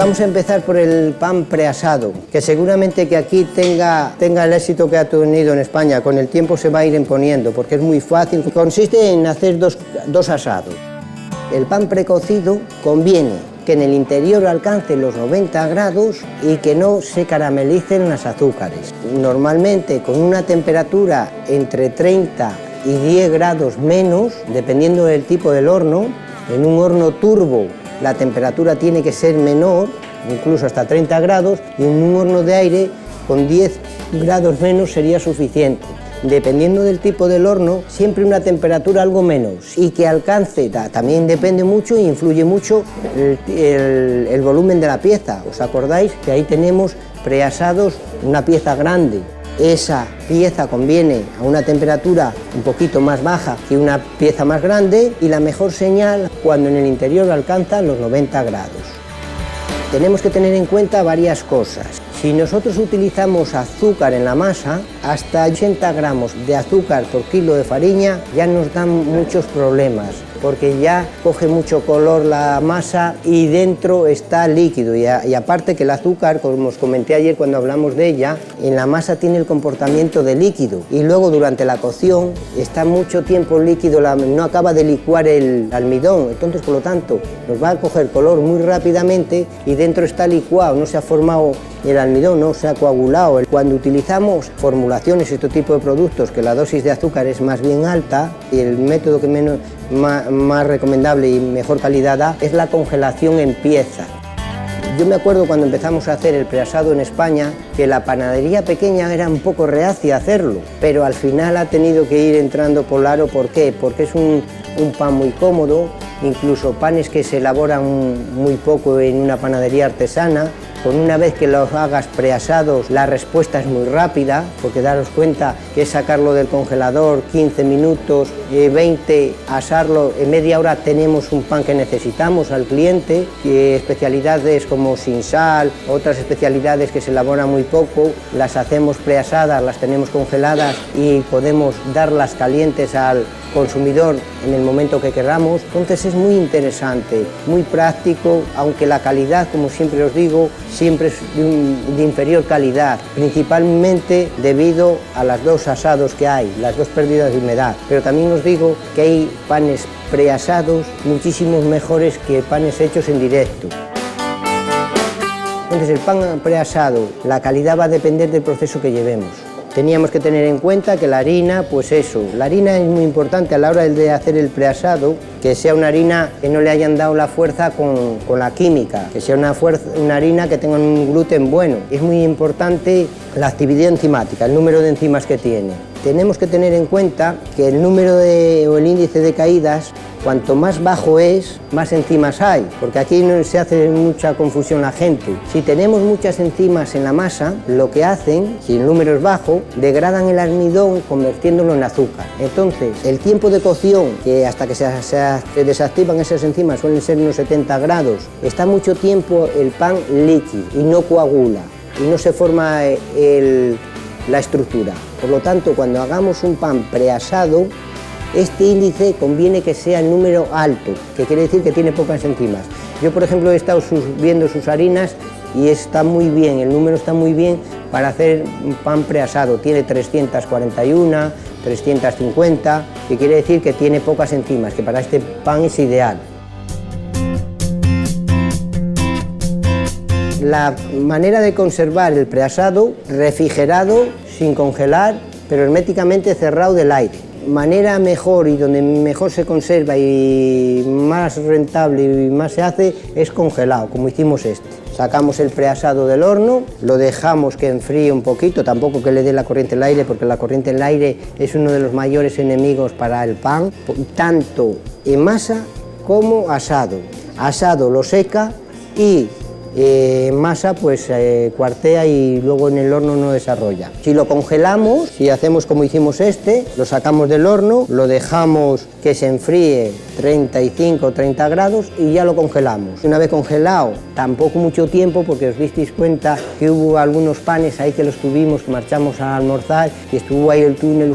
Vamos a empezar por el pan preasado, que seguramente que aquí tenga el éxito que ha tenido en España. Con el tiempo se va a ir imponiendo, porque es muy fácil. Consiste en hacer dos asados. El pan precocido conviene que en el interior alcance los 90 grados y que no se caramelicen los azúcares. Normalmente con una temperatura entre 30 y 10 grados menos, dependiendo del tipo del horno. En un horno turbo la temperatura tiene que ser menor, incluso hasta 30 grados, y en un horno de aire con 10 grados menos sería suficiente. Dependiendo del tipo del horno, siempre una temperatura algo menos y que alcance, también depende mucho e influye mucho el volumen de la pieza. ¿Os acordáis que ahí tenemos preasados una pieza grande? Esa pieza conviene a una temperatura un poquito más baja que una pieza más grande y la mejor señal cuando en el interior alcanza los 90 grados. Tenemos que tener en cuenta varias cosas. Si nosotros utilizamos azúcar en la masa, hasta 80 gramos de azúcar por kilo de farina ya nos dan muchos problemas, porque ya coge mucho color la masa y dentro está líquido. Y aparte que el azúcar, como os comenté ayer cuando hablamos de ella, en la masa tiene el comportamiento de líquido y luego durante la cocción está mucho tiempo líquido, no acaba de licuar el almidón, entonces por lo tanto nos va a coger color muy rápidamente y dentro está licuado, no se ha formado el almidón, no se ha coagulado. Cuando utilizamos formulaciones, este tipo de productos, que la dosis de azúcar es más bien alta y el método que más recomendable y mejor calidad da es la congelación en pieza. Yo me acuerdo cuando empezamos a hacer el preasado en España que la panadería pequeña era un poco reacia a hacerlo, pero al final ha tenido que ir entrando por el aro. ¿Por qué? Porque es un pan muy cómodo, incluso panes que se elaboran muy poco en una panadería artesana. Con una vez que los hagas preasados, la respuesta es muy rápida, porque daros cuenta que es sacarlo del congelador 15 minutos, 20, asarlo, en media hora tenemos un pan que necesitamos al cliente. Especialidades como sin sal, otras especialidades que se elaboran muy poco, las hacemos preasadas, las tenemos congeladas y podemos darlas calientes al consumidor en el momento que queramos. Entonces es muy interesante, muy práctico, aunque la calidad, como siempre os digo, siempre es de inferior calidad, principalmente debido a las dos asados que hay, las dos pérdidas de humedad. Pero también os digo que hay panes preasados muchísimos mejores que panes hechos en directo. Entonces el pan preasado, la calidad va a depender del proceso que llevemos. Teníamos que tener en cuenta que la harina, pues eso, la harina es muy importante a la hora de hacer el preasado, que sea una harina que no le hayan dado la fuerza con la química, que sea una harina que tenga un gluten bueno. Es muy importante la actividad enzimática, el número de enzimas que tiene. Tenemos que tener en cuenta que el número o el índice de caídas, cuanto más bajo es, más enzimas hay, porque aquí no se hace mucha confusión la gente. Si tenemos muchas enzimas en la masa, lo que hacen, si el número es bajo, degradan el almidón convirtiéndolo en azúcar. Entonces, el tiempo de cocción, que hasta que se desactivan esas enzimas suelen ser unos 70 grados, está mucho tiempo el pan líquido y no coagula y no se forma la estructura. Por lo tanto, cuando hagamos un pan preasado, este índice conviene que sea el número alto, que quiere decir que tiene pocas enzimas. Yo, por ejemplo, he estado viendo sus harinas y está muy bien, el número está muy bien para hacer un pan preasado. Tiene 341, 350, que quiere decir que tiene pocas enzimas, que para este pan es ideal. La manera de conservar el preasado, refrigerado, sin congelar, pero herméticamente cerrado del aire. Manera mejor y donde mejor se conserva y más rentable y más se hace es congelado, como hicimos este. Sacamos el preasado del horno, lo dejamos que enfríe un poquito, tampoco que le dé la corriente al aire, porque la corriente al aire es uno de los mayores enemigos para el pan, tanto en masa como asado. Asado lo seca y masa pues cuartea y luego en el horno no desarrolla. Si lo congelamos, si hacemos como hicimos este, lo sacamos del horno, lo dejamos que se enfríe 35 o 30 grados y ya lo congelamos. Una vez congelado, tampoco mucho tiempo, porque os disteis cuenta que hubo algunos panes ahí que los tuvimos, que marchamos a almorzar y estuvo ahí el túnel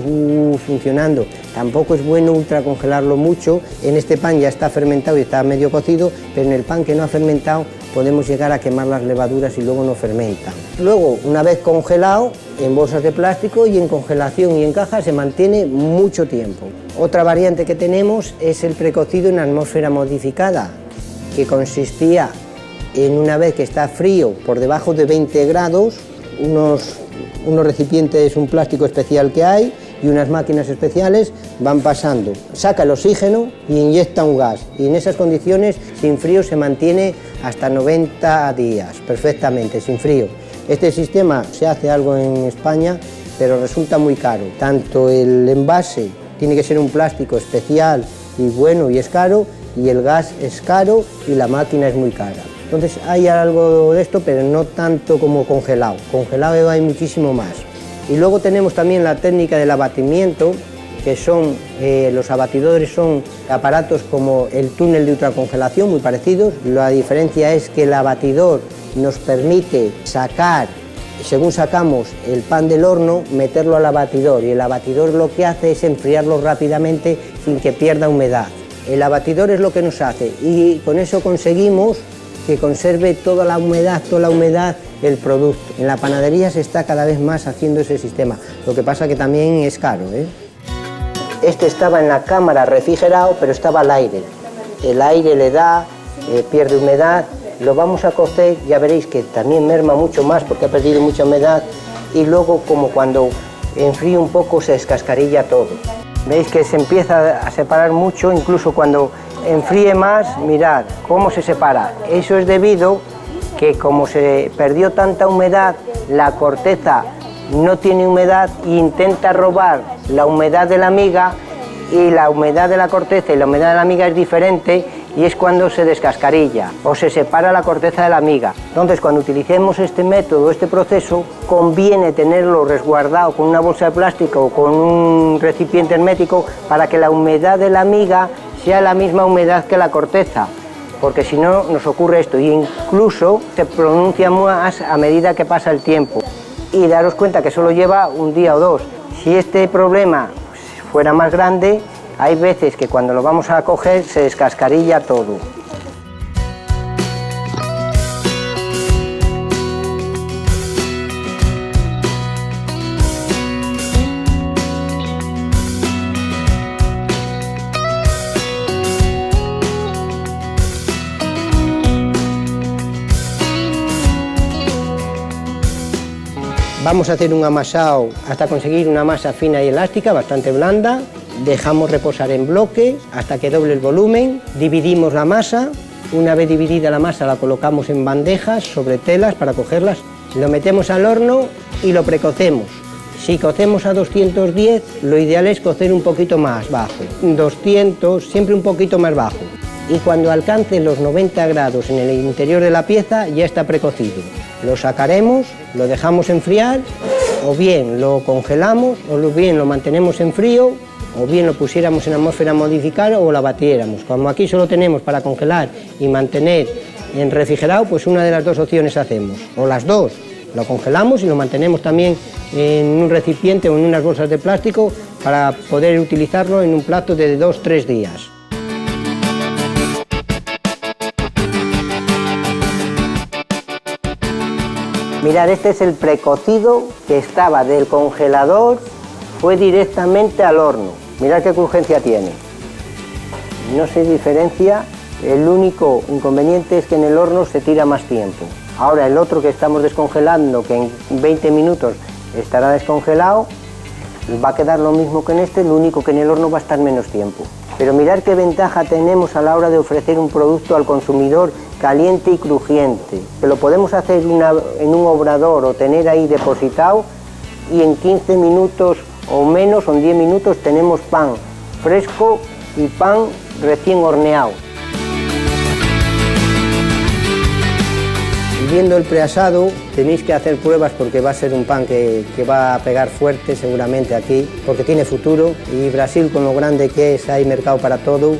funcionando. Tampoco es bueno ultra congelarlo mucho. En este pan ya está fermentado y está medio cocido, pero en el pan que no ha fermentado podemos llegar a quemar las levaduras y luego no fermentan. Luego, una vez congelado, en bolsas de plástico y en congelación y en caja se mantiene mucho tiempo. Otra variante que tenemos es el precocido en atmósfera modificada, que consistía en, una vez que está frío por debajo de 20 grados, unos recipientes, un plástico especial que hay y unas máquinas especiales van pasando, saca el oxígeno y inyecta un gas, y en esas condiciones sin frío se mantiene hasta 90 días perfectamente, sin frío. Este sistema se hace algo en España, pero resulta muy caro. Tanto el envase tiene que ser un plástico especial y bueno y es caro, y el gas es caro y la máquina es muy cara. Entonces hay algo de esto, pero no tanto como congelado. Congelado hay muchísimo más. Y luego tenemos también la técnica del abatimiento, que son, los abatidores son aparatos como el túnel de ultracongelación, muy parecidos. La diferencia es que el abatidor nos permite sacar, según sacamos el pan del horno, meterlo al abatidor, y el abatidor lo que hace es enfriarlo rápidamente sin que pierda humedad. El abatidor es lo que nos hace, y con eso conseguimos que conserve toda la humedad el producto. En la panadería se está cada vez más haciendo ese sistema, lo que pasa que también es caro, ¿eh? Este estaba en la cámara refrigerado, pero estaba al aire. El aire le da, pierde humedad, lo vamos a cocer, ya veréis que también merma mucho más porque ha perdido mucha humedad, y luego como cuando enfríe un poco se descascarilla todo. Veis que se empieza a separar mucho, incluso cuando enfríe más, mirad cómo se separa. Eso es debido que como se perdió tanta humedad, la corteza no tiene humedad e intenta robar la humedad de la miga, y la humedad de la corteza y la humedad de la miga es diferente, y es cuando se descascarilla o se separa la corteza de la miga. Entonces, cuando utilicemos este método, este proceso, conviene tenerlo resguardado con una bolsa de plástico o con un recipiente hermético para que la humedad de la miga sea la misma humedad que la corteza, porque si no nos ocurre esto, y incluso se pronuncia más a medida que pasa el tiempo. Y daros cuenta que solo lleva un día o dos. Si este problema fuera más grande, hay veces que cuando lo vamos a coger se descascarilla todo. Vamos a hacer un amasado hasta conseguir una masa fina y elástica, bastante blanda. Dejamos reposar en bloque hasta que doble el volumen. Dividimos la masa. Una vez dividida la masa la colocamos en bandejas sobre telas para cogerlas. Lo metemos al horno y lo precocemos. Si cocemos a 210, lo ideal es cocer un poquito más bajo. 200, siempre un poquito más bajo. Y cuando alcance los 90 grados en el interior de la pieza ya está precocido. Lo sacaremos, lo dejamos enfriar, o bien lo congelamos, o bien lo mantenemos en frío, o bien lo pusiéramos en atmósfera modificada o lo batiéramos. Como aquí solo tenemos para congelar y mantener en refrigerado, pues una de las dos opciones hacemos, o las dos. Lo congelamos y lo mantenemos también en un recipiente o en unas bolsas de plástico para poder utilizarlo en un plato de 2-3 días. Mirad, este es el precocido que estaba del congelador, fue directamente al horno. Mirad qué crujencia tiene. No se diferencia, el único inconveniente es que en el horno se tira más tiempo. Ahora el otro que estamos descongelando, que en 20 minutos estará descongelado, va a quedar lo mismo que en este, lo único que en el horno va a estar menos tiempo. Pero mirad qué ventaja tenemos a la hora de ofrecer un producto al consumidor caliente y crujiente, que lo podemos hacer en un obrador o tener ahí depositado, y en 15 minutos o menos, o en 10 minutos tenemos pan fresco y pan recién horneado. Viendo el preasado tenéis que hacer pruebas porque va a ser un pan que va a pegar fuerte seguramente aquí, porque tiene futuro, y Brasil, con lo grande que es, hay mercado para todo.